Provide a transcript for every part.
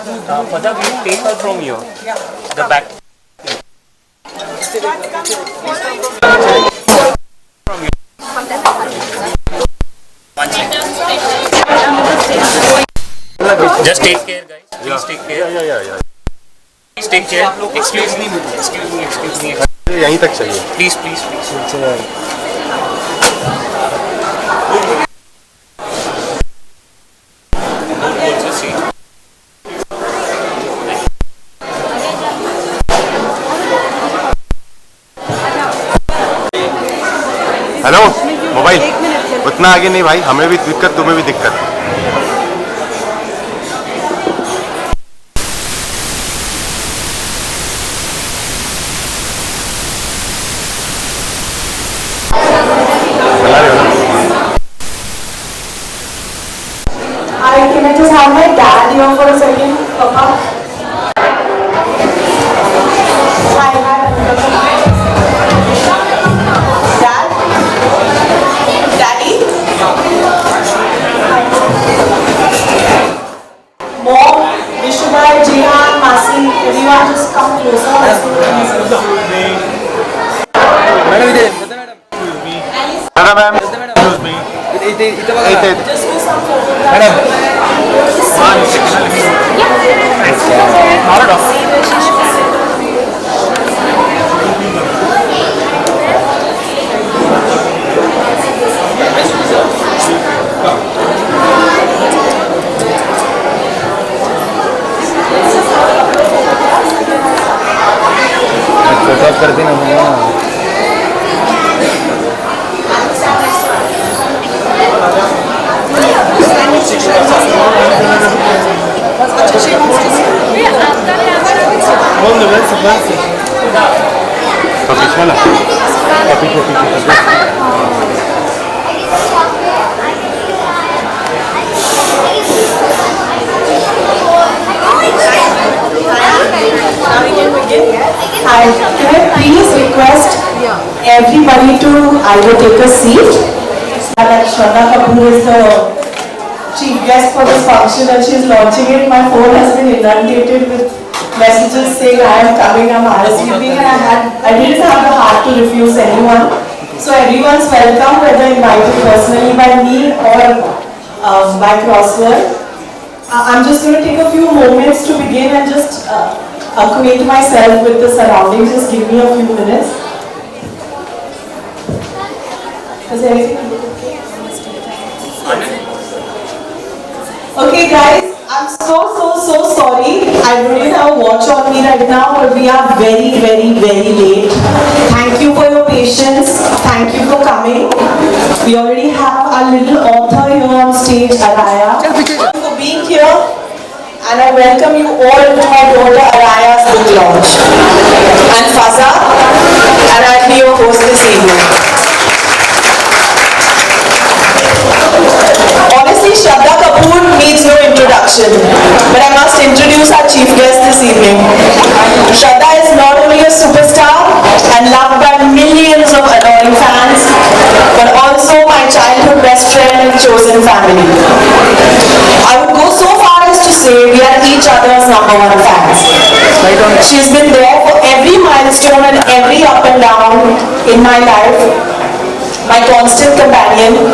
Father, will take her from here. The back. From here. One second. Just take care, guys. Please take care. Yeah. Please take care. Excuse me. यहीं तक चाहिए. Please. Hello mobile उतना आगे नहीं भाई, हमें भी दिक्कत तुम्हें भी दिक्कत. Can I just have my dad here for a second, Papa? Hi. Dad? Daddy? Mom, Vishubhai, Jihan, Masi, everyone just come closer. Madam Just do some photo. Photo कर देना Hi, can I please request everybody to either take a seat? That Shraddha Kapoor is the chief guest for this function and she is launching it. My phone has been inundated with messages saying I am coming, I'm RSVPing, and I didn't have the heart to refuse anyone. So everyone's welcome, whether invited personally by me or by crossword. I'm just going to take a few moments to begin and just acquaint myself with the surroundings. Just give me a few minutes. Is there anything? Okay guys, I'm so sorry. I don't even have a watch on me right now, but we are very late. Thank you for your patience. Thank you for coming. We already have our little author here on stage, Arya. Thank you for being here. And I welcome you all to my daughter Arya's book launch. And Faza, and I'll be your host this evening. Honestly, Shraddha Kapoor needs no introduction, but I must introduce our chief guest this evening. Shraddha is not only a superstar and loved by millions of adoring fans, but also my childhood best friend and chosen family. I would go so far as to say we are each other's #1 fans. She's been there for every milestone and every up and down in my life, my constant companion.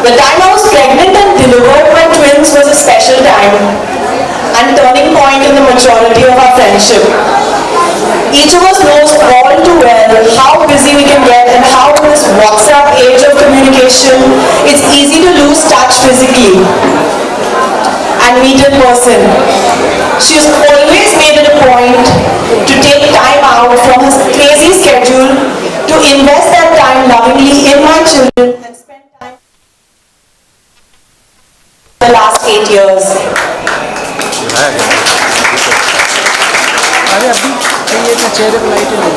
The time I was pregnant and delivered my twins was a special time and turning point in the maturity of our friendship. Each of us knows all too well how busy we can get and how in this WhatsApp age of communication, it's easy to lose touch physically and meet in person. She's always made it a point to take time out from her crazy schedule to invest that time lovingly in my children and spend time the last 8 years. अरे अभी ये चेहरे पर light नहीं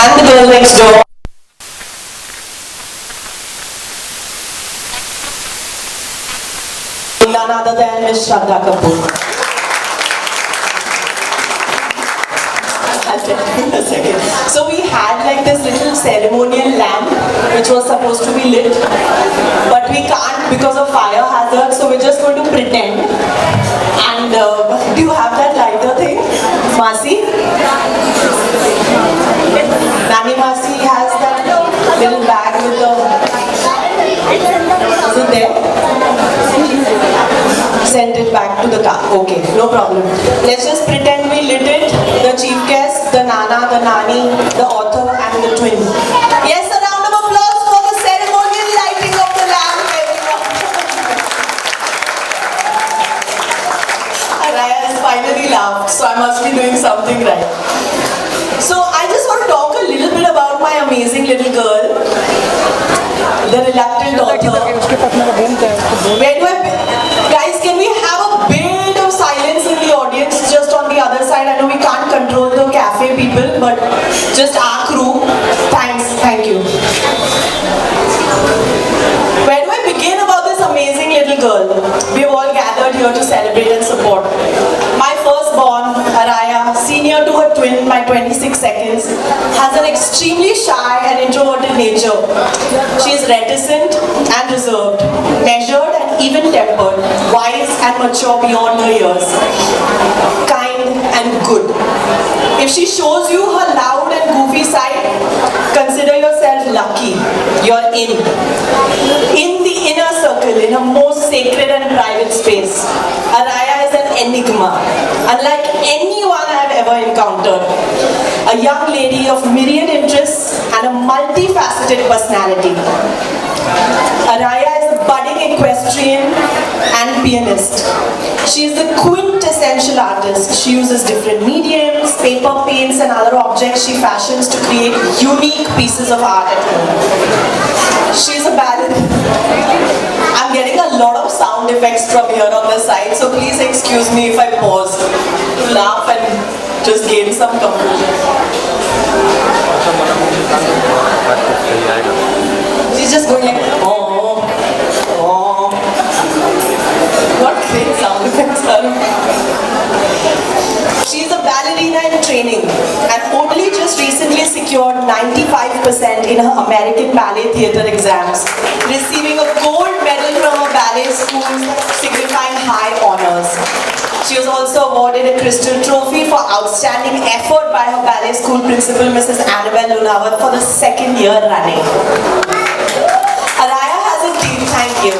and the girl next door. None other than Miss Shraddha Kapoor. I'll tell you in a second. So we had like this little ceremonial lamp which was supposed to be lit, but we can't because of fire hazard, so we're just going to pretend. And do you have that lighter thing? Masi? Nani Masi has that little bag with the... Is it there? Send it back to the car. Okay, no problem. Let's just pretend we lit it. The chief guest, the Nana, the Nani, the author and the twin. Yes, a round of applause for the ceremonial lighting of the lamp, everyone. Arya has finally laughed, so I must be doing something right. So I just want to talk a little bit about my amazing little girl, the reluctant author. Where do I... Guys, can we have a bit of silence in the audience just on the other side? I know we can't control the cafe people, but just our crew. Thanks, thank you. Where do I begin about this amazing little girl? We've all gathered here to celebrate and support. My firstborn, Arya, senior to her twin by 26 seconds, has an extremely shy and introverted nature. She is reticent and reserved, measured and even-tempered, wise and mature beyond her years, kind and good. If she shows you her loud and goofy side, consider yourself lucky. You're in the inner circle, in her most sacred and private space. Arya is an enigma, unlike anyone I have ever encountered. A young lady of myriad interests and a multifaceted personality. Arya is a budding equestrian and pianist. She is the quintessential artist. She uses different mediums, paper, paints and other objects she fashions to create unique pieces of art at home. She is a ballerina. I'm getting a lot of sound effects from here on the side, so please excuse me if I pause to laugh and just gain some composure. She's just going like, oh, oh. What great sound effects are. She's a ballerina in training and only just recently secured 95% in her American Ballet Theatre exams, receiving a gold medal from her ballet school signifying high honors. She was also awarded a Crystal Trophy for outstanding effort by her ballet school principal, Mrs. Annabelle Lunawat, for the second year running. Arya has a deep, thank you.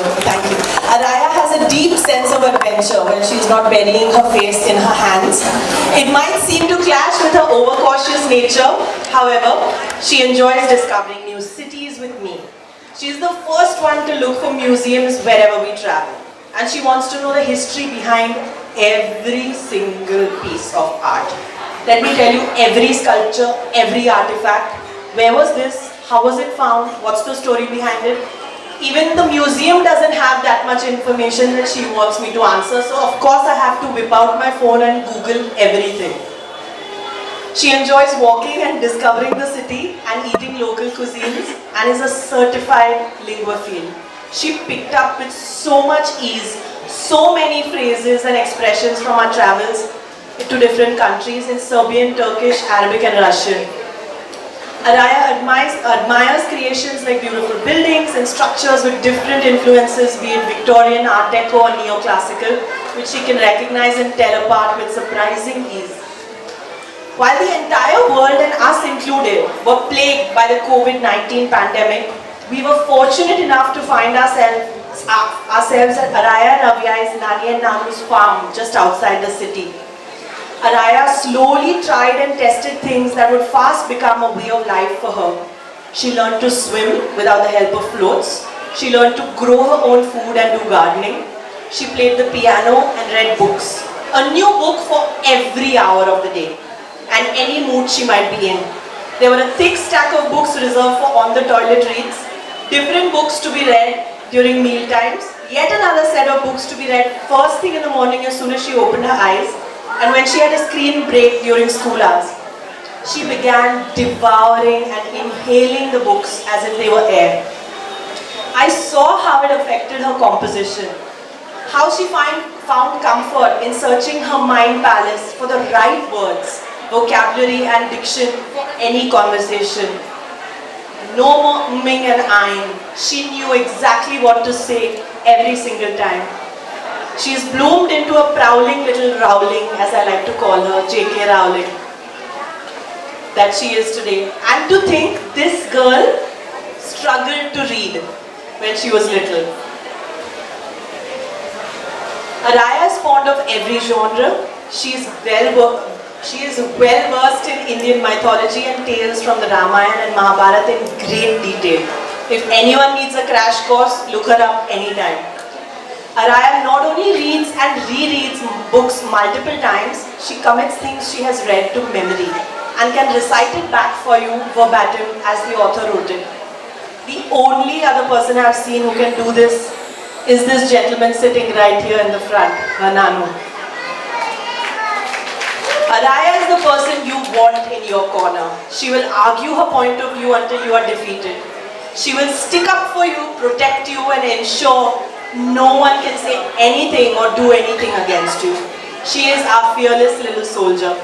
Arya has a deep sense of adventure when she's not burying her face in her hands. It might seem to clash with her overcautious nature. However, she enjoys discovering new cities with me. She's the first one to look for museums wherever we travel. And she wants to know the history behind every single piece of art. Let me tell you, every sculpture, every artifact, where was this? How was it found? What's the story behind it? Even the museum doesn't have that much information that she wants me to answer, so of course I have to whip out my phone and Google everything. She enjoys walking and discovering the city and eating local cuisines and is a certified linguophile. She picked up with so much ease so many phrases and expressions from our travels to different countries in Serbian, Turkish, Arabic and Russian. Arya admires creations like beautiful buildings and structures with different influences, be it Victorian, Art Deco or Neoclassical, which she can recognize and tell apart with surprising ease. While the entire world and us included were plagued by the COVID-19 pandemic, we were fortunate enough to find ourselves at Arya and Avya's Nani and Nanu's farm just outside the city. Arya slowly tried and tested things that would fast become a way of life for her. She learned to swim without the help of floats. She learned to grow her own food and do gardening. She played the piano and read books. A new book for every hour of the day and any mood she might be in. There were a thick stack of books reserved for on-the-toilet reads, different books to be read during meal times, yet another set of books to be read first thing in the morning as soon as she opened her eyes, and when she had a screen break during school hours. she began devouring and inhaling the books as if they were air. I saw how it affected her composition, how she found comfort in searching her mind palace for the right words, vocabulary and diction for any conversation. No more umming and ahhing. She knew exactly what to say every single time. She's bloomed into a prowling little Rowling, as I like to call her, J.K. Rowling, that she is today. And to think this girl struggled to read when she was little. Arya is fond of every genre. She is well versed in Indian mythology and tales from the Ramayana and Mahabharata in great detail. If anyone needs a crash course, look her up anytime. Arya not only reads and rereads books multiple times, she commits things she has read to memory and can recite it back for you verbatim as the author wrote it. The only other person I've seen who can do this is this gentleman sitting right here in the front, Nanu. Arya is the person you want in your corner. She will argue her point of view until you are defeated. She will stick up for you, protect you and ensure no one can say anything or do anything against you. She is our fearless little soldier.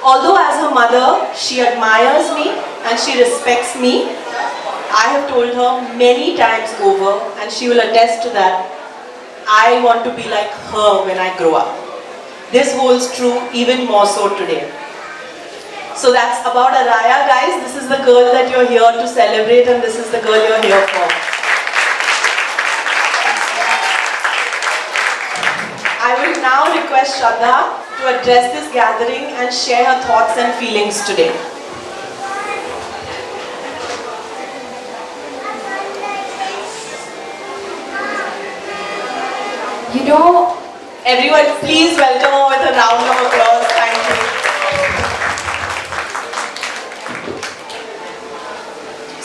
Although as her mother, she admires me and she respects me, I have told her many times over, and she will attest to that, I want to be like her when I grow up. This holds true even more so today. So that's about Arya, guys. This is the girl that you're here to celebrate, and this is the girl you're here for. I will now request Shraddha to address this gathering and share her thoughts and feelings today. You know, Everyone, please welcome her with a round of applause. Thank you.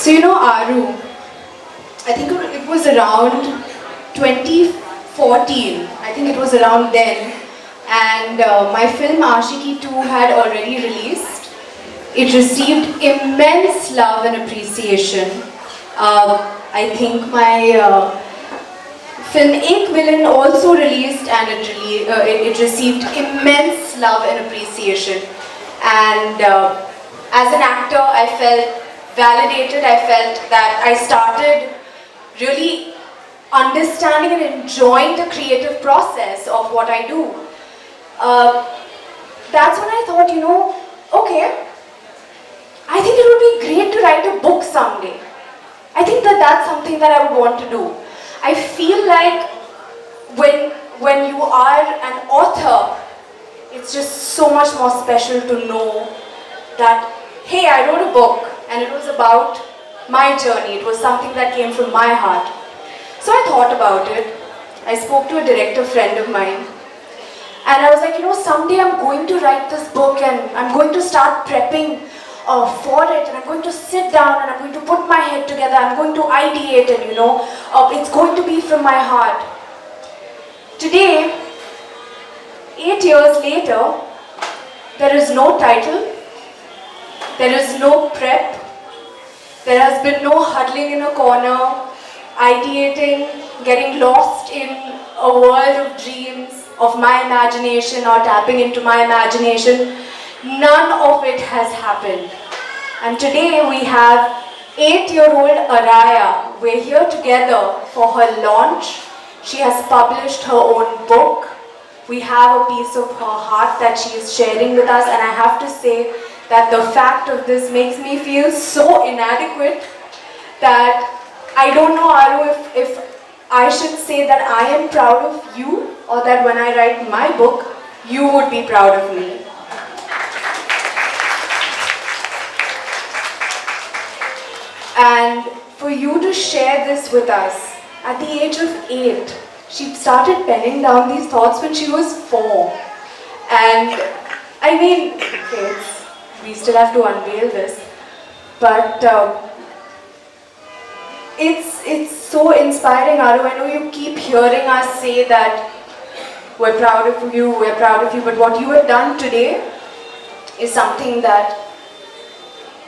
so Aru, I think it was around 2014. I think it was around then. And my film Ashiki 2 had already released. It received immense love and appreciation. I think my film Ek Villain also released, and it received immense love and appreciation. And as an actor, I felt validated. I felt that I started really understanding and enjoying the creative process of what I do. That's when I thought, okay, I think it would be great to write a book someday. I think that's something that I would want to do. I feel like when you are an author, it's just so much more special to know that, hey, I wrote a book and it was about my journey. It was something that came from my heart. So I thought about it. I spoke to a director friend of mine and I was like, someday I'm going to write this book and I'm going to start prepping for it, and I'm going to sit down and I'm going to put my head together, I'm going to ideate, and it's going to be from my heart. Today, 8 years later, there is no title, there is no prep, there has been no huddling in a corner, ideating, getting lost in a world of dreams, of my imagination or tapping into my imagination. None of it has happened. And today we have 8-year-old Arya. We're here together for her launch. She has published her own book. We have a piece of her heart that she is sharing with us, and I have to say that the fact of this makes me feel so inadequate that I don't know, Aru, if I should say that I am proud of you, or that when I write my book, you would be proud of me. And for you to share this with us at the age of 8, she started penning down these thoughts when she was 4. And I mean, okay, we still have to unveil this, but it's so inspiring, Aru. I know you keep hearing us say that we're proud of you, but what you have done today is something that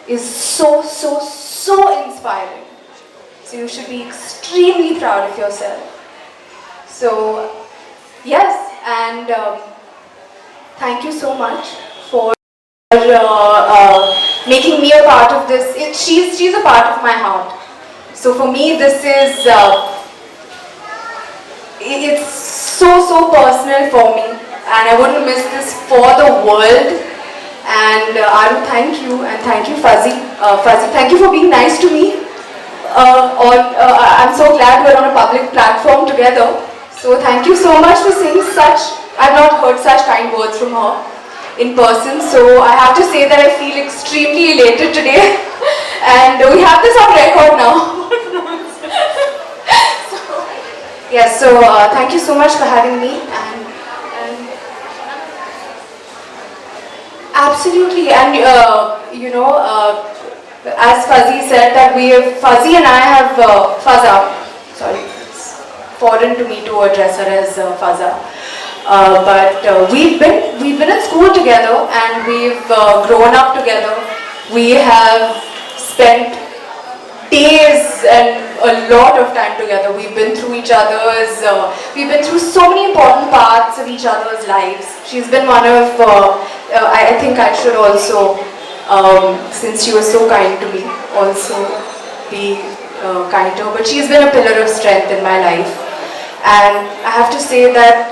is so, so, so inspiring. So you should be extremely proud of yourself. So, yes, and thank you so much for making me a part of this. She's a part of my heart. So for me, this is, it's so, so personal for me. And I wouldn't miss this for the world. And Aru, thank you. And thank you, Fuzzy. Fuzzy, thank you for being nice to me. I'm so glad we're on a public platform together. So thank you so much for saying such, I've not heard such kind words from her in person. So I have to say that I feel extremely elated today. And we have this on record now. Yes, so thank you so much for having me. And absolutely, and you know, as Fuzzy said, that Fuzzy and I have, Fuzza, sorry, it's foreign to me to address her as Fuzza. But we've been at school together and we've grown up together. We have spent days and a lot of time together. We've been through each other's, we've been through so many important parts of each other's lives. She's been one of, I think I should also, since she was so kind to me, also be kind to her. But she's been a pillar of strength in my life. And I have to say that,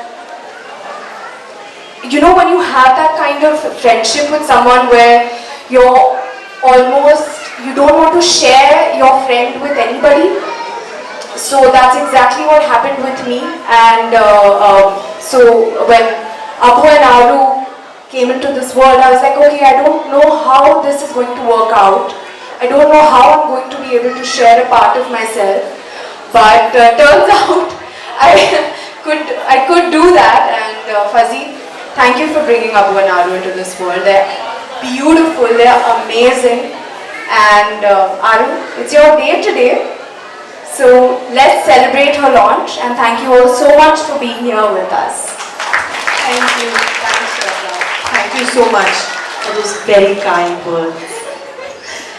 you know, when you have that kind of friendship with someone where you're almost, you don't want to share your friend with anybody. So that's exactly what happened with me. And so when Abu and Aru came into this world, I was like, okay, I don't know how this is going to work out. I don't know how I'm going to be able to share a part of myself. But turns out I could do that. And Fuzzy, thank you for bringing Abu and Aru into this world. They're beautiful, they're amazing. And Aru, it's your day today. So let's celebrate her launch. And thank you all so much for being here with us. Thank you. Thanks, Shraddha. Thank you so much for those very kind words.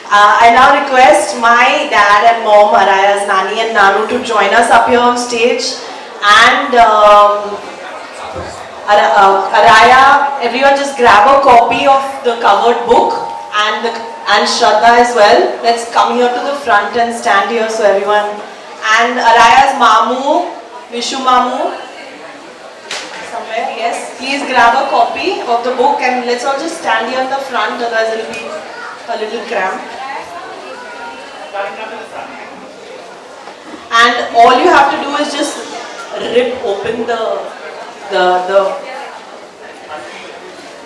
I now request my dad and mom, Arya's Nani and Nanu, to join us up here on stage. And Arya, everyone just grab a copy of the covered book and Shraddha as well. Let's come here to the front and stand here so everyone. And Arya's Mamu, Vishu Mamu, somewhere, yes. Please grab a copy of the book and let's all just stand here in the front, otherwise it will be a little cramped. And all you have to do is just rip open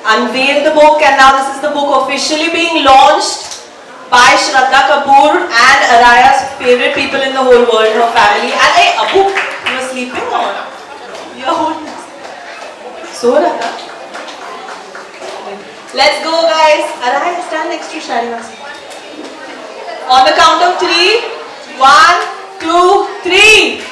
unveil the book, and now this is the book officially being launched by Shraddha Kapoor and Arya's favorite people in the whole world, her family. And hey, Abu, you were sleeping or? You're holding. So Radha. Let's go, guys. Arya, stand next to Sharima. On the count of 3. 1, 2, 3.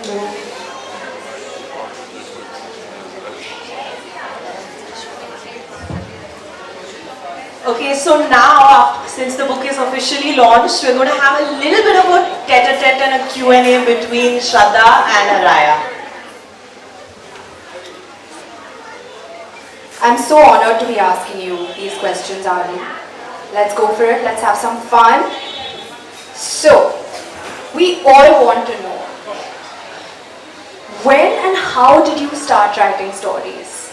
Okay, so now, since the book is officially launched, we're going to have a little bit of a tete-a-tete and a Q&A between Shraddha and Arya. I'm so honored to be asking you these questions, Arya. Let's go for it. Let's have some fun. So, we all want to know, when and how did you start writing stories?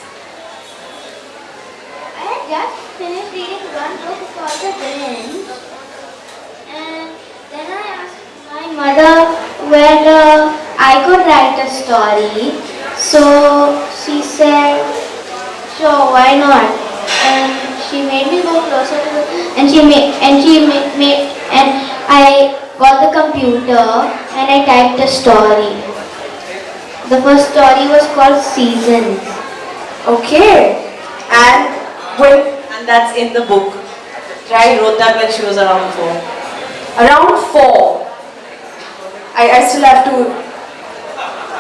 I had just finished reading one book called The Grinch, and then I asked my mother whether I could write a story. So she said, "Sure, why not?" And she made me go closer to the, and I got the computer and I typed a story. The first story was called Seasons. Okay. And And that's in the book. Right? She wrote that when she was around 4. around 4, I still have to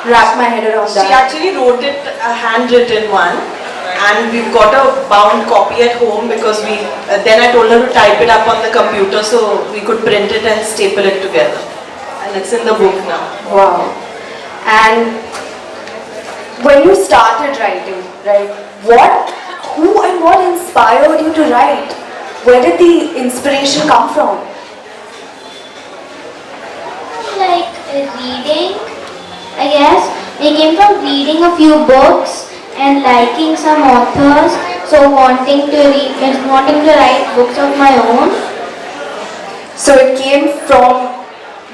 wrap my head around She that. actually wrote it a handwritten one, and we've got a bound copy at home because then I told her to type it up on the computer so we could print it and staple it together. And it's in the book now. Wow. And when you started writing, right, who and what inspired you to write? Where did the inspiration come from? Like reading, I guess. It came from reading a few books and liking some authors, so wanting to write books of my own. So it came from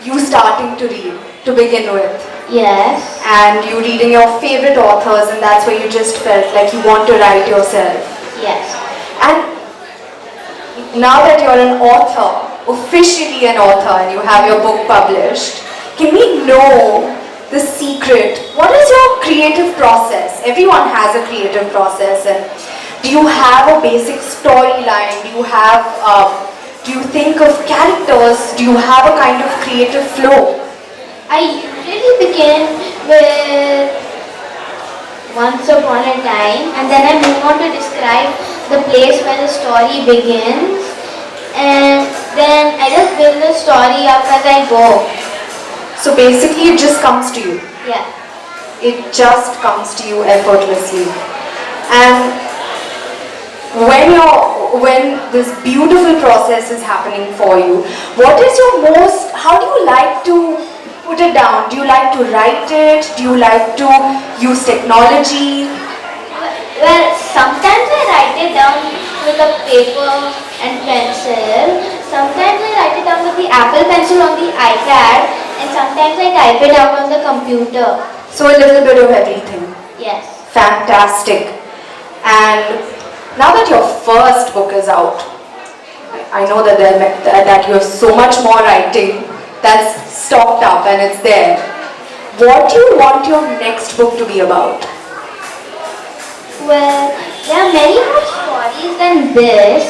you starting to read to begin with, Yes. and you reading your favorite authors, and that's where you just felt like you want to write yourself. Yes. And now that you're an author, officially an author, and you have your book published, can we know the secret? What is your creative process? Everyone has a creative process, and do you have a basic storyline? Do you think of characters? Do you have a kind of creative flow? I usually begin with once upon a time, and then I move on to describe the place where the story begins, and then I just build the story up as I go. So basically it just comes to you. Yeah. It just comes to you effortlessly. And when this beautiful process is happening for you, how do you like to put it down? Do you like to write it? Do you like to use technology? Well, sometimes I write it down with a paper and pencil. Sometimes I write it down with the Apple Pencil on the iPad, and sometimes I type it out on the computer. So a little bit of everything. Yes. Fantastic. And now that your first book is out, I know that you have so much more writing that's stocked up and it's there. What do you want your next book to be about? Well, there are many more stories than this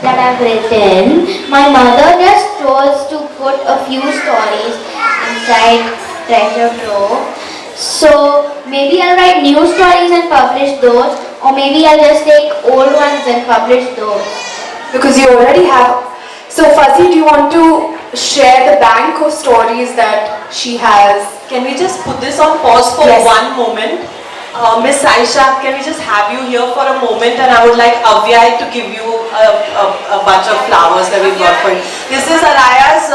that I've written. My mother just chose to put a few stories inside Treasure Trove. So maybe I'll write new stories and publish those, or maybe I'll just take old ones and publish those. Because you already have. So Fuzzy, do you want to share the bank of stories that she has? Can we just put this on pause for Yes. one moment? Miss Aisha, can we just have you here for a moment, and I would like Arya to give you a bunch of flowers that we've got for you. This is Arya's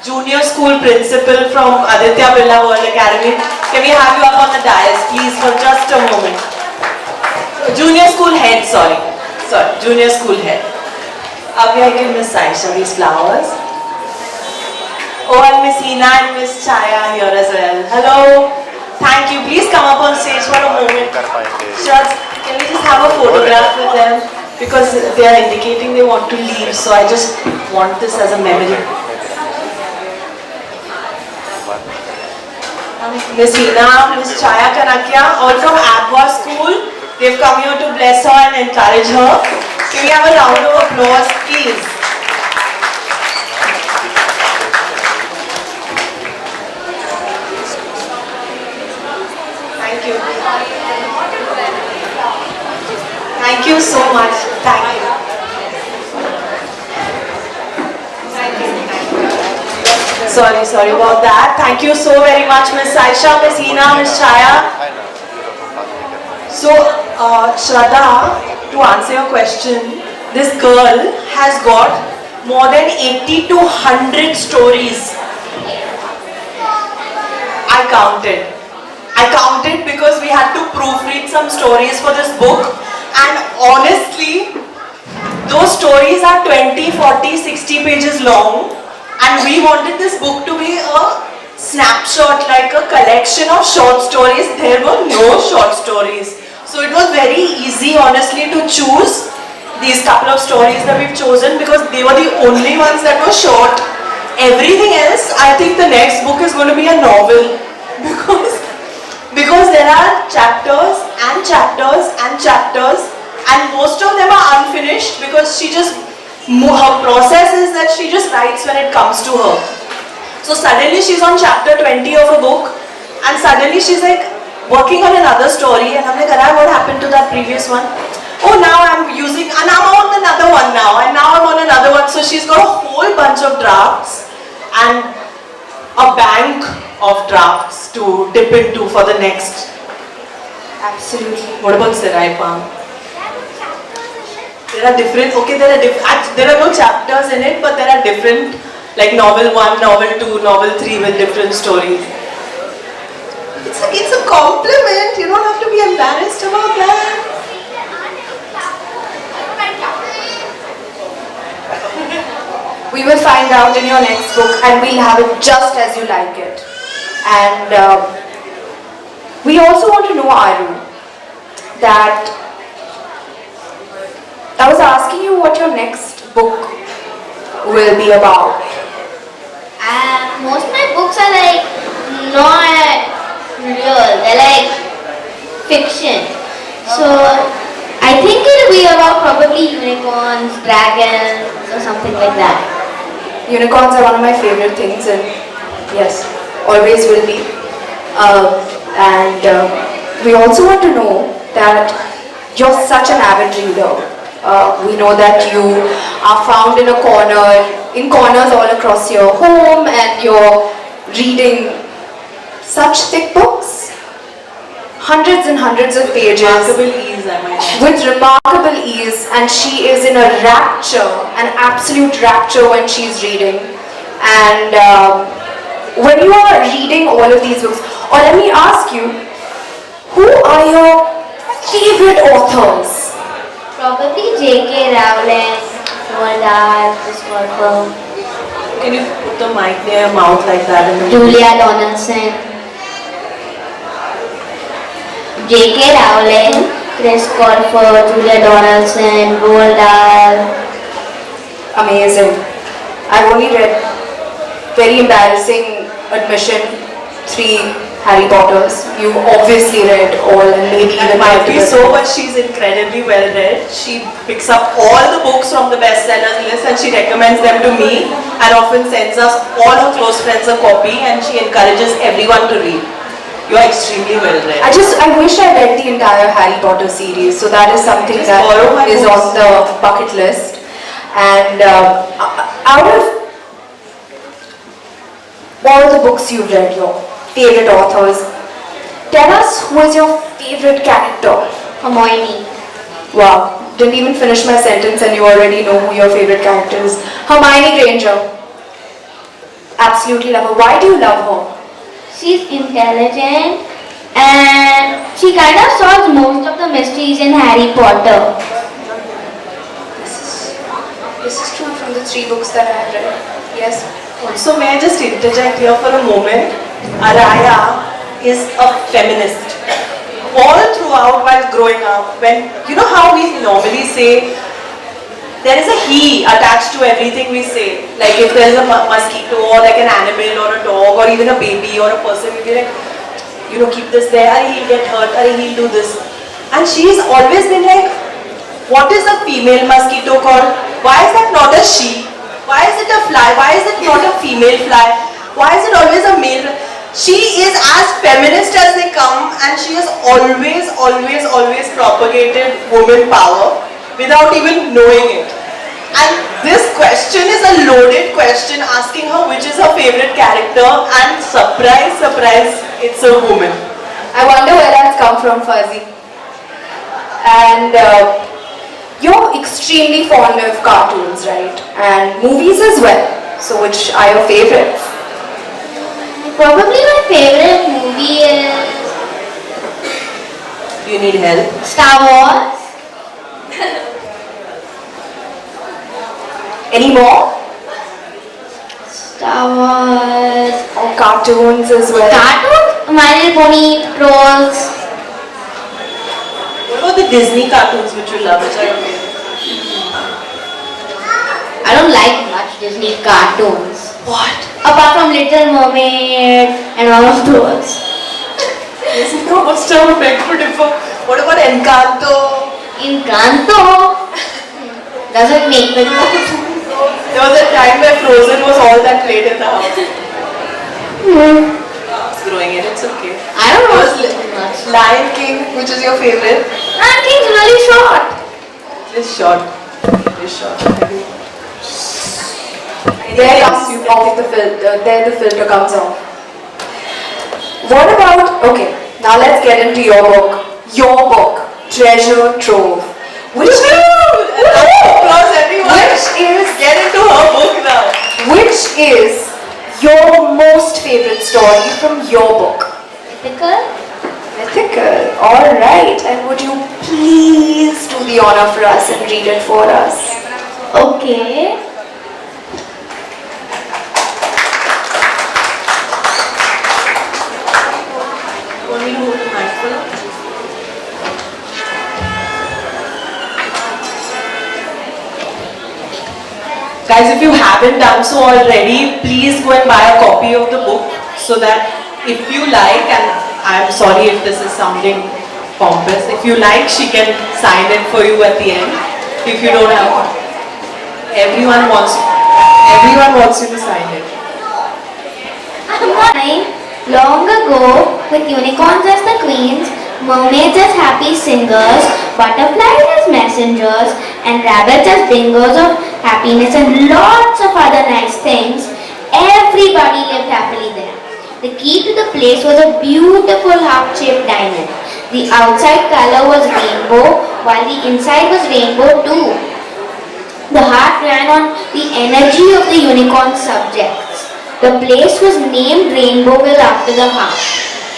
junior school principal from Aditya Birla World Academy. Can we have you up on the dais, please, for just a moment? Junior school head, sorry, junior school head. Arya, give Miss Aisha these flowers. Oh, and Miss Hina and Miss Chaya here as well. Hello. Thank you. Please come up on stage for a moment. Shraddha, can we just have a photograph with them? Because they are indicating they want to leave, so I just want this as a memory. Miss Hina, Miss Chaya Kanakia, all from Abwa School. They've come here to bless her and encourage her. Can we have a round of applause, please? Sorry about that. Thank you so very much, Miss Saisha, Miss Hina, Miss Chaya. So, Shraddha, to answer your question, this girl has got more than 80 to 100 stories. I counted because we had to proofread some stories for this book, and honestly, those stories are 20, 40, 60 pages long, and we wanted this book to be a snapshot, like a collection of short stories. There were no short stories. So it was very easy, honestly, to choose these couple of stories that we've chosen because they were the only ones that were short. Everything else, I think the next book is going to be a novel because there are chapters and chapters and chapters, and most of them are unfinished because her process is that she just writes when it comes to her. So suddenly she's on chapter 20 of a book, and suddenly she's like working on another story, and I'm like, Arya, what happened to that previous one? Oh, now I'm on another one now, and now I'm on another one. So she's got a whole bunch of drafts and a bank of drafts to dip into for the next. Absolutely. What about Sarai Palm? There are no chapters in it, but there are different, like novel 1, novel 2, novel 3 with different stories. It's a compliment, you don't have to be embarrassed about that. We will find out in your next book, and we'll have it just as you like it. And we also want to know, Arya, that I was asking you what your next book will be about. Most of my books are like not real, they're like fiction. So I think it'll be about probably unicorns, dragons, or something like that. Unicorns are one of my favorite things, and yes, always will be. We also want to know that you're such an avid reader. We know that you are found in corners all across your home, and you're reading such thick books, hundreds and hundreds of pages. Remarkable ease, I might add. With remarkable ease, and she is in a rapture, an absolute rapture when she's reading. And when you are reading all of these books, or let me ask you, who are your favorite authors? Probably J.K. Rowling, Roald Dahl, this Walker, Can you put the mic near your mouth like that? Julia Donaldson, J.K. Rowling, Chris Colfer, Julia Donaldson, Roald Dahl. Amazing. I've only read, very embarrassing admission, 3 Harry Potters. You obviously read all, and maybe even Might be multiple. so, but she's incredibly well read. She picks up all the books from the bestsellers list and she recommends them to me, and often sends us all her close friends a copy, and she encourages everyone to read. You are extremely well read. I wish I read the entire Harry Potter series, so that is something Just borrow my that is books. on the bucket list. And out of all the books you've read, your favorite authors, tell us who is your favorite character. Hermione. Wow, didn't even finish my sentence and you already know who your favorite character is. Hermione Granger. Absolutely love her. Why do you love her? She's intelligent and she kind of solves most of the mysteries in Harry Potter. This is true from the 3 books that I have read. Yes. So may I just interject here for a moment? Arya is a feminist. All throughout while growing up, when you know how we normally say there is a he attached to everything we say. Like if there is a mosquito or like an animal or a dog or even a baby or a person, we'll be like, you know, keep this there, Arya, he'll get hurt, Arya, he'll do this. And she's always been like, what is a female mosquito called? Why is that not a she? Why is it a fly? Why is it not a female fly? Why is it always a male? She is as feminist as they come, and she has always propagated women power without even knowing it. And this question is a loaded question asking her which is her favorite character, and surprise, surprise, it's a woman. I wonder where that's come from, Fuzzy. And you're extremely fond of cartoons, right? And movies as well. So which are your favorites? Probably my favorite movie is Do you need help? Star Wars. Any more? Star Wars. Or cartoons as well? Cartoons? My Little Pony, Trolls. What about the Disney cartoons which you love? Which are your favorite? I don't like much Disney cartoons. What? Apart from Little Mermaid and all of those. Jessica, what's the beg to differ? What about Encanto? Encanto doesn't make me There was a time where Frozen was all that played in the house. It's growing in, it's okay. I don't know There was much. Lion King, which is your favorite? Lion King's really short. It's short. It's short. There comes off the filter. There the filter comes off. What about? Okay, now let's get into your book. Your book, Treasure Trove. Which Applause everyone. Which is Get into her book now. Which is your most favorite story from your book? Mythical? Mythical. All right. And would you please do the honor for us and read it for us? Okay. Want me to hold the microphone? Guys, if you haven't done so already, please go and buy a copy of the book so that if you like, and I'm sorry if this is sounding pompous, if you like, she can sign it for you at the end. If you don't have, everyone wants you to sign it. Long ago, with unicorns as the queens, mermaids as happy singers, butterflies as messengers, and rabbits as bringers of happiness and lots of other nice things, everybody lived happily there. The key to the place was a beautiful heart-shaped diamond. The outside color was rainbow, while the inside was rainbow too. The heart ran on the energy of the unicorn subjects. The place was named Rainbowville after the heart.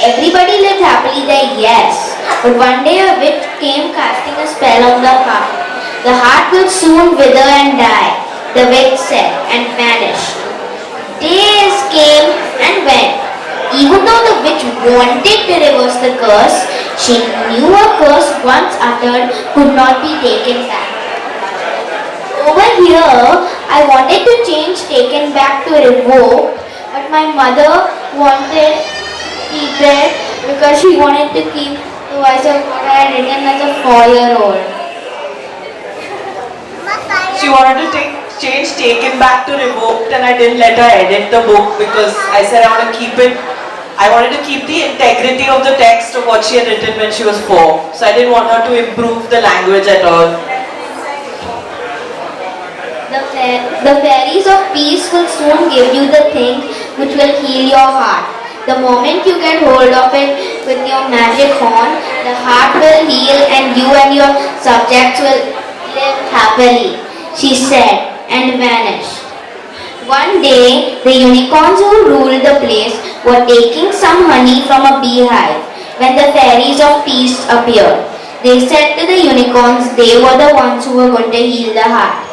Everybody lived happily there, yes. But one day a witch came casting a spell on the heart. The heart will soon wither and die, the witch said, and vanished. Days came and went. Even though the witch wanted to reverse the curse, she knew a curse once uttered could not be taken back. Over here, I wanted to change taken back to revoke, but my mother wanted to keep it because she wanted to keep the voice of what I had written as a 4-year-old. She wanted to change taken back to revoked, and I didn't let her edit the book because I said I want to keep it. I wanted to keep the integrity of the text of what she had written when she was 4. So I didn't want her to improve the language at all. The fairies of peace will soon give you the thing which will heal your heart. The moment you get hold of it with your magic horn, the heart will heal and you and your subjects will live happily, she said, and vanished. One day, the unicorns who ruled the place were taking some honey from a beehive when the fairies of peace appeared. They said to the unicorns they were the ones who were going to heal the heart.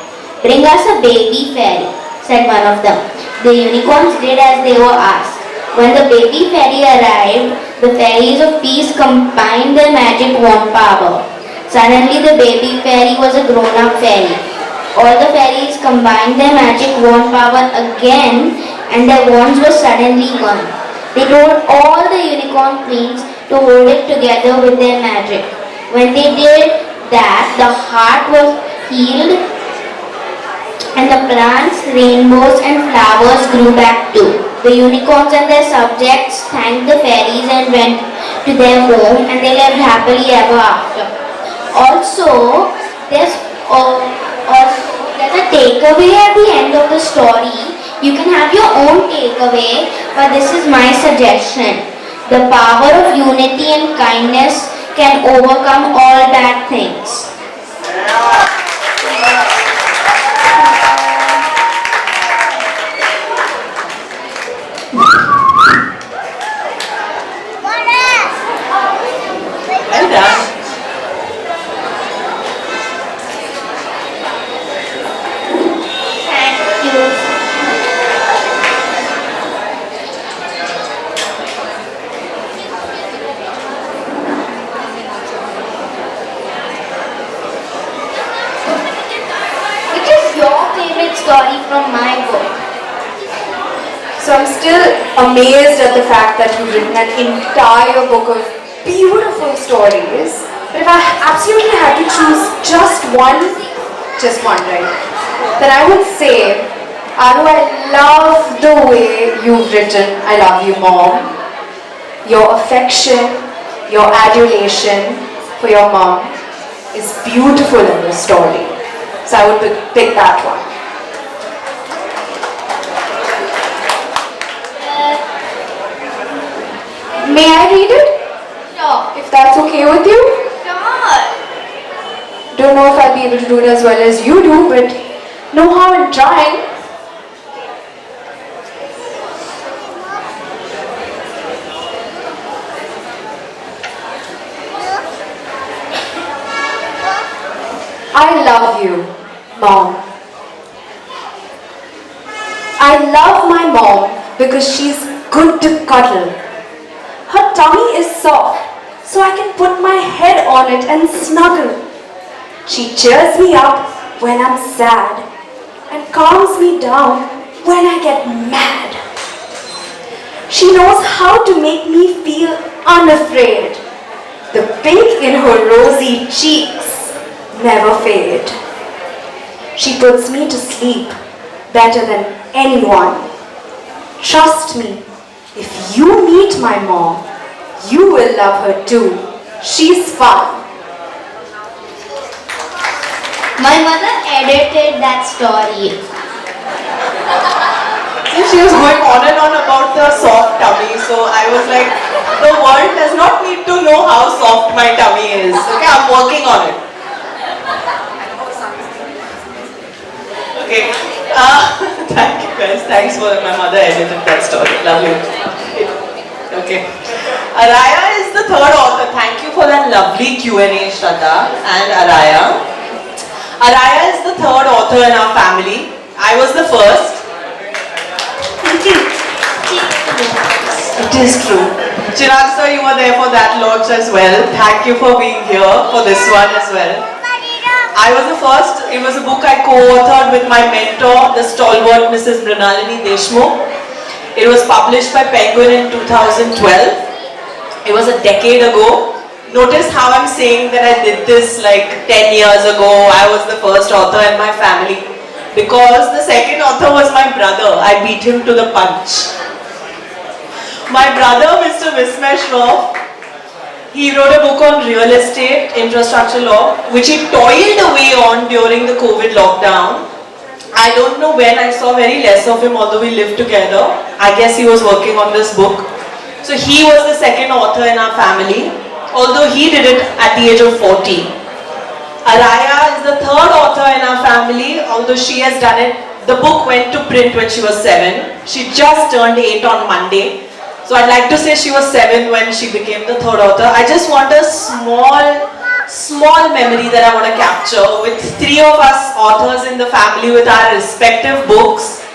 "Bring us a baby fairy," said one of them. The unicorns did as they were asked. When the baby fairy arrived, the fairies of peace combined their magic wand power. Suddenly the baby fairy was a grown-up fairy. All the fairies combined their magic wand power again and their wands were suddenly one. They told all the unicorn queens to hold it together with their magic. When they did that, the heart was healed and the plants, rainbows and flowers grew back too. The unicorns and their subjects thanked the fairies and went to their home and they lived happily ever after. Also, there's There's a takeaway at the end of the story. You can have your own takeaway, but this is my suggestion. The power of unity and kindness can overcome all bad things. Well done. Thank you. Which is your favorite story from my book? So I'm still amazed at the fact that you've written an entire book of beautiful stories. But if I absolutely had to choose just one, right? Then I would say, Anu, I love the way you've written I Love You Mom. Your affection, your adulation for your mom is beautiful in the story. So I would pick that one. May I read it? Sure. If that's okay with you? Sure. Don't know if I'll be able to do it as well as you do, but no harm in trying. I love you, Mom. I love my mom because she's good to cuddle. Her tummy is soft, so I can put my head on it and snuggle. She cheers me up when I'm sad and calms me down when I get mad. She knows how to make me feel unafraid. The pink in her rosy cheeks never fade. She puts me to sleep better than anyone. Trust me, if you meet my mom, you will love her too. She's fun. My mother edited that story. She was going on and on about the soft tummy, so I was like, the world does not need to know how soft my tummy is. Okay, I'm working on it. Okay, thank you guys. Thanks for my mother edited that story. Lovely. Okay. Arya is the third author. Thank you for that lovely Q&A, Shraddha and Arya. Arya is the third author in our family. I was the first. It is true. Chirag sir, you were there for that launch as well. Thank you for being here for this one as well. I was the first. It was a book I co-authored with my mentor, the stalwart Mrs. Mrinalini Deshmukh. It was published by Penguin in 2012. It was a decade ago. Notice how I'm saying that I did this like 10 years ago. I was the first author in my family. Because the second author was my brother. I beat him to the punch. My brother, Mr. Vismay Trove, he wrote a book on real estate, infrastructure law, which he toiled away on during the COVID lockdown. I don't know when. I saw very less of him, although we lived together. I guess he was working on this book. So he was the second author in our family, although he did it at the age of 40. Arya is the third author in our family, although she has done it. The book went to print when she was 7. She just turned 8 on Monday. So I'd like to say she was 7 when she became the third author. I just want a small memory that I want to capture with 3 of us authors in the family with our respective books,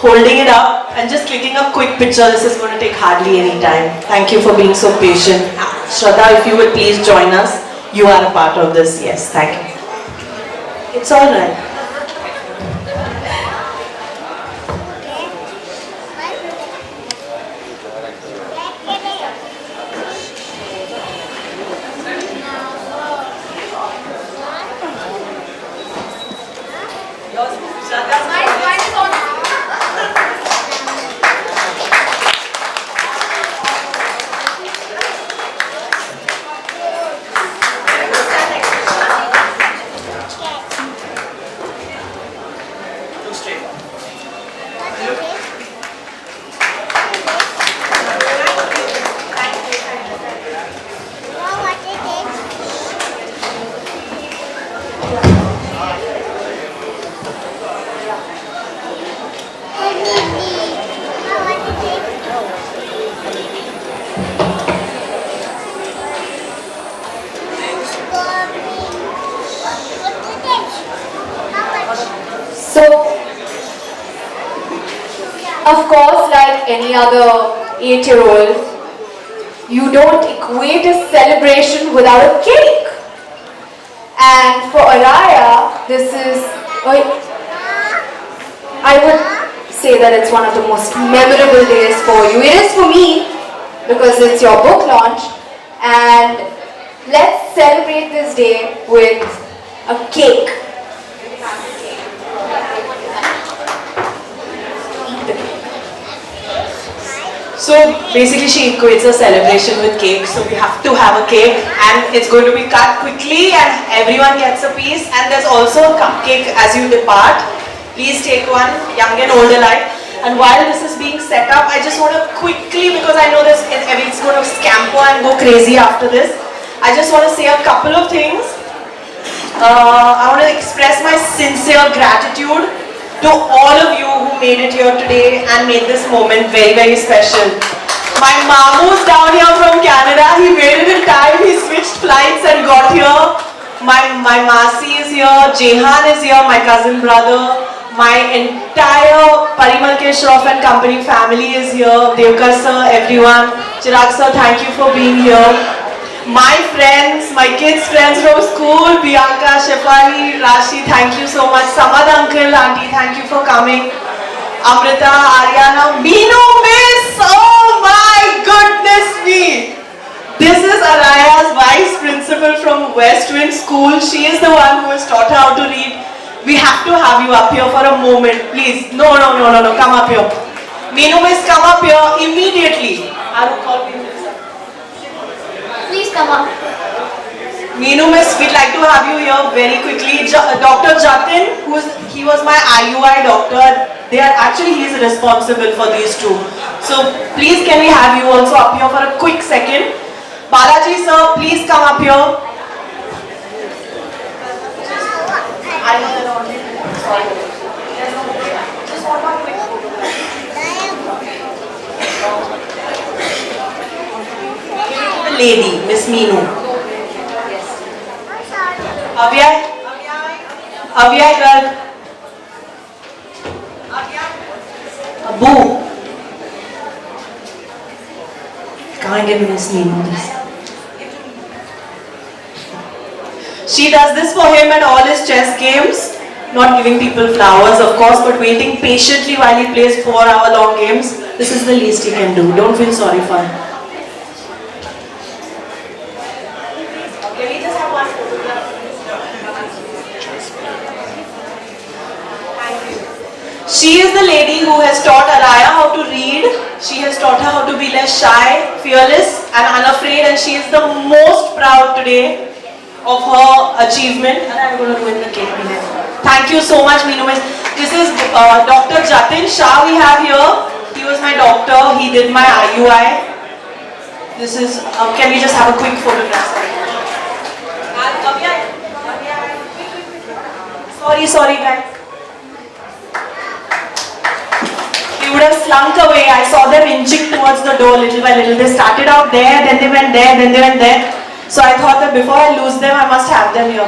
holding it up and just clicking a quick picture. This is going to take hardly any time. Thank you for being so patient. Shraddha, if you would please join us. You are a part of this. Yes, thank you. It's all right. course, like any other 8-year-old, you don't equate a celebration without a cake. And for Arya, this is, I would say that it's one of the most memorable days for you. It is for me because it's your book launch, and let's celebrate this day with a cake. So basically she equates a celebration with cake, so we have to have a cake and it's going to be cut quickly and everyone gets a piece, and there's also a cupcake as you depart. Please take one, young and old alike. And while this is being set up, I just want to quickly, because I know this, it's going to scamper and go crazy after this, I just want to say a couple of things. I want to express my sincere gratitude to all of you who made it here today and made this moment very, very special. My mamu's down here from Canada. He made it in time. He switched flights and got here. My Masi is here. Jehan is here, my cousin brother. My entire Parimal Ke Shroff and Company family is here. Devkar sir, everyone. Chirag sir, thank you for being here. My friends, my kids' friends from school, Bianca, Shefali, Rashi, thank you so much. Samad uncle, auntie, thank you for coming. Amrita, Arya, Meenu miss, oh my goodness me. This is Arya's vice principal from Westwind School. She is the one who has taught her how to read. We have to have you up here for a moment, please. No, come up here. Meenu miss, come up here immediately. I will call Meenu. Please come up. Meenu miss, we'd like to have you here very quickly. Dr. Jatin, he was my IUI doctor. He's responsible for these two. So please can we have you also up here for a quick second. Balaji sir, please come up here. Lady, Miss Meenu. Avyay Garg. Abu. Can't give Miss Meenu this. She does this for him and all his chess games. Not giving people flowers, of course, but waiting patiently while he plays 4-hour-long games. This is the least he can do. Don't feel sorry for him. She is the lady who has taught Arya how to read. She has taught her how to be less shy, fearless and unafraid, and she is the most proud today of her achievement. And I'm going to win the cake. Thank you so much, Meenu miss. This is Dr. Jatin Shah we have here. He was my doctor. He did my IUI. This is, can we just have a quick photograph? Sorry guys. He would have slunk away. I saw them inching towards the door little by little. They started out there, then they went there, then they went there. So I thought that before I lose them, I must have them here.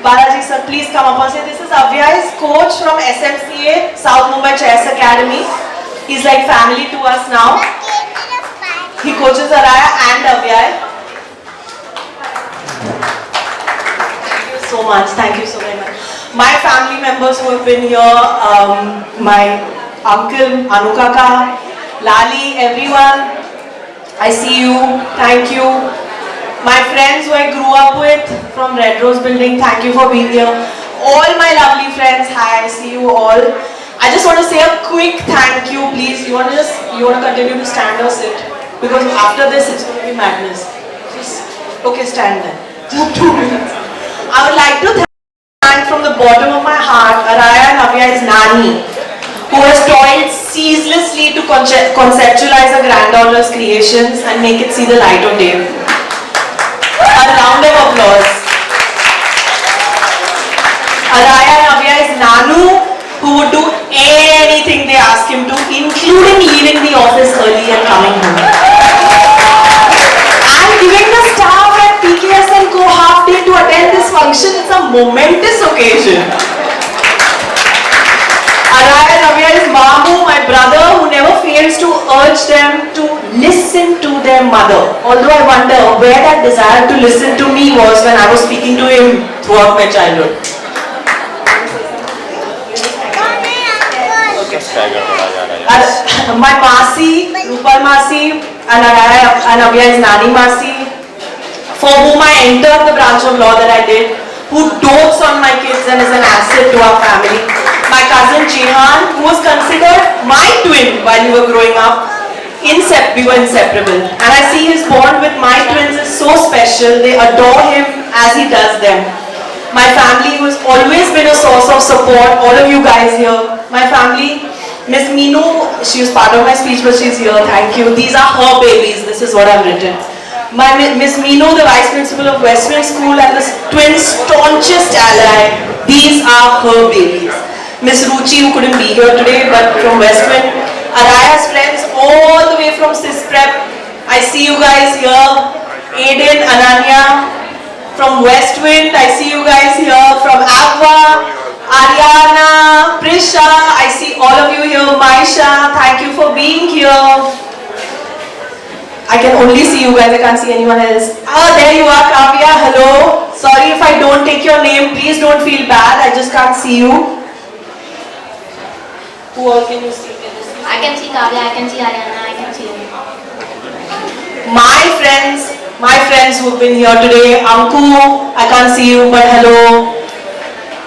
Balaji sir, please come up and say, this is Avyay's coach from SMCA, South Mumbai Chess Academy. He's like family to us now. He coaches Arya and Avyay. Thank you so much. Thank you so very much. My family members who have been here, my uncle, Anukaka, Lali, everyone, I see you, thank you. My friends who I grew up with from Red Rose Building, thank you for being here. All my lovely friends, hi, I see you all. I just want to say a quick thank you, please. You want to continue to stand or sit? Because after this, it's going to be madness. Okay, stand then. Just 2 minutes. I would like to thank from the bottom of my heart, Arya and Avyay's Nani, who has toiled ceaselessly to conceptualize a granddaughter's creations and make it see the light of day. A round of applause. Arya and Avyay's Nanu, who would do anything they ask him to, including leaving the office early and coming home. And giving the staff at PKS and Co half day to attend this function is a momentous occasion. Arya and Avyay's Mamu, my brother, who never fails urge them to listen to their mother. Although I wonder where that desire to listen to me was when I was speaking to him throughout my childhood. My Masi, Rupal Masi, and Arya and Arya is Nani Masi, for whom I entered the branch of law that I did, who dotes on my kids and is an asset to our family. My cousin Jihan, who was considered my twin while we were growing up. We were inseparable. And I see his bond with my twins is so special. They adore him as he does them. My family, who has always been a source of support, all of you guys here. My family, Miss Meenu, she was part of my speech but she's here, thank you. These are her babies, this is what I've written. My Miss Meenu, the Vice Principal of Westwind School and the twins' staunchest ally, these are her babies. Miss Ruchi, who couldn't be here today but from Westwind. Arya's friends all the way from CISPrep. I see you guys here. Aiden, Ananya from Westwind. I see you guys here from Abba. Ariana, Prisha, I see all of you here. Maisha, thank you for being here. I can only see you guys, I can't see anyone else. Ah, there you are, Kavya, hello. Sorry if I don't take your name, please don't feel bad, I just can't see you. Who all can you see? I can see Kavya, I can see Ariana, I can see you. My friends who've been here today, Anku, I can't see you, but hello.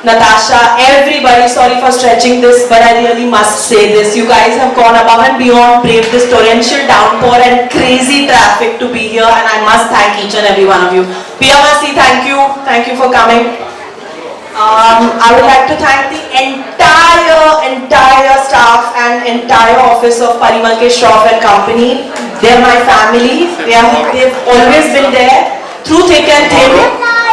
Natasha, everybody, sorry for stretching this, but I really must say this. You guys have gone above and beyond, braved this torrential downpour and crazy traffic to be here, and I must thank each and every one of you. Piyamasi, thank you for coming. I would like to thank the entire staff and entire office of Parimalkesh Trove and Company. They're my family. They've always been there through thick and thin,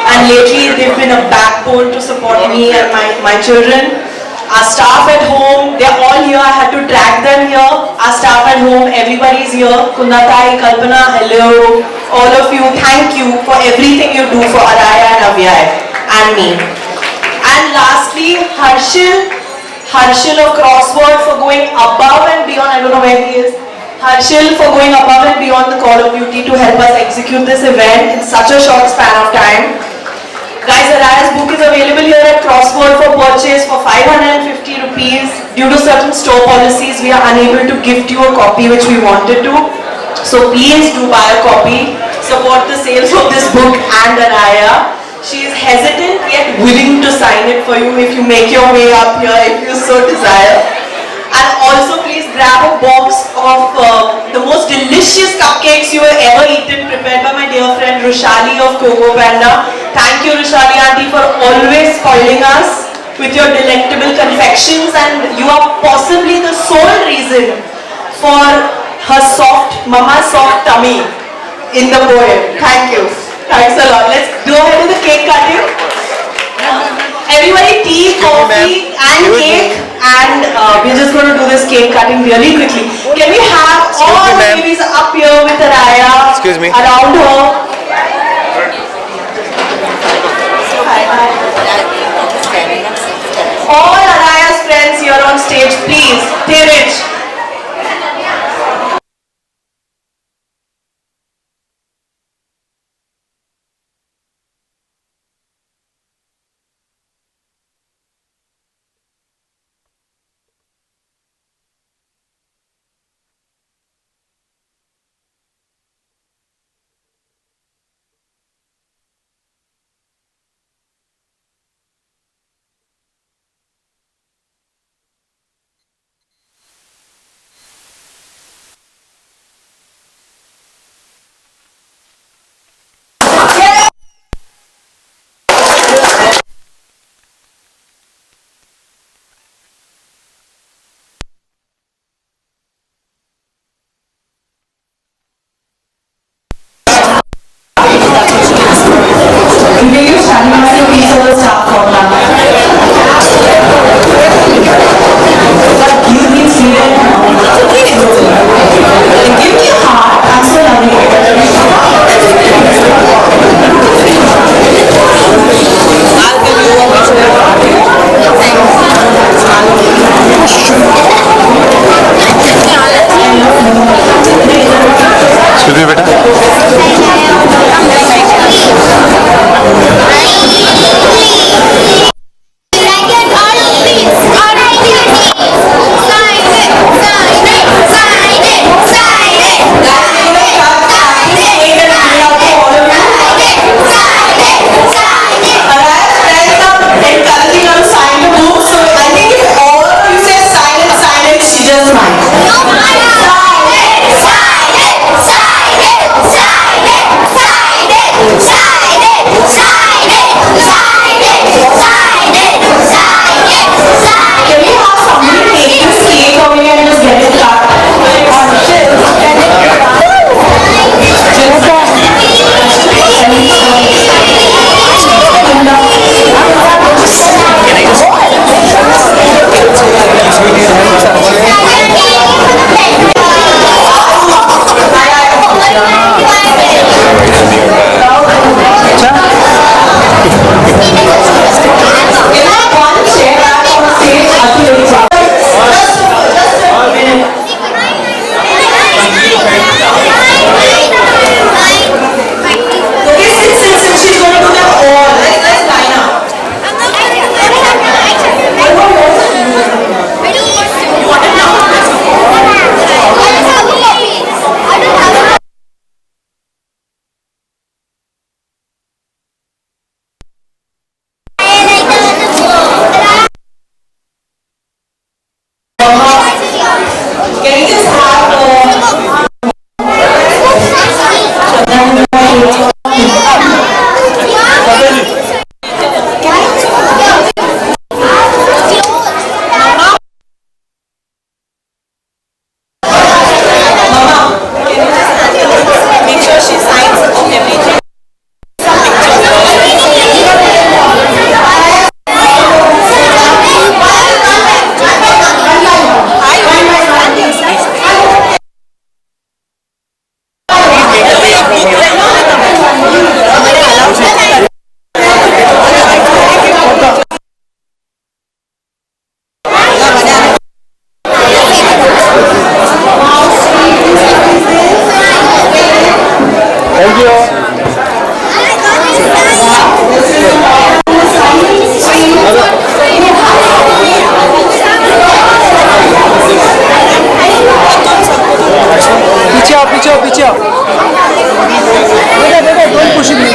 and lately they've been a backbone to support me and my children. Our staff at home, they're all here. I had to drag them here. Our staff at home, everybody's here. Kundatai, Kalpana, hello. All of you, thank you for everything you do for Arya and Avyay and me. And lastly, Harshil of Crossword for going above and beyond, I don't know where he is. Harshil for going above and beyond the call of duty to help us execute this event in such a short span of time. Guys, Arya's book is available here at Crossword for purchase for 550 rupees. Due to certain store policies, we are unable to gift you a copy which we wanted to. So please do buy a copy. Support the sales of this book and Arya. She is hesitant yet willing to sign it for you if you make your way up here, if you so desire. And also please grab a box of the most delicious cupcakes you have ever eaten, prepared by my dear friend Rushali of Coco Panda. Thank you Rushali auntie for always spoiling us with your delectable confections, and you are possibly the sole reason for her mama's soft tummy in the poem. Thank you. Thanks a lot. Let's go ahead with the cake cutting. Everybody, tea, coffee and cake, and we're just going to do this cake cutting really quickly. Can we have all the babies up here with Arya around her? All Arya's friends here on stage, please. Stay rich. पीछे आओ पीछे आओ पीछे आओ बेटा don't push me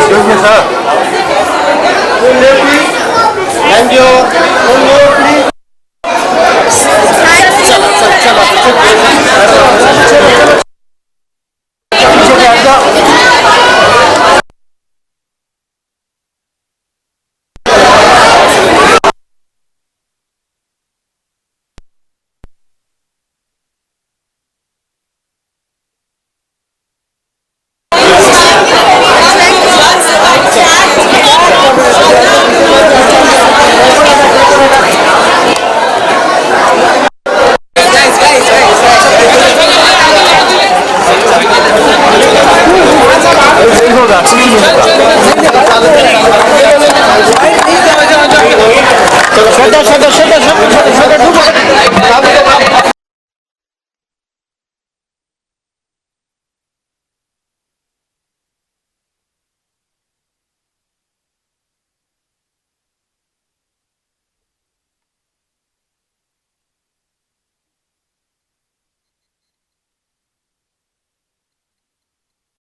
Excuse me, sir. Thank you. Please. Shraddha,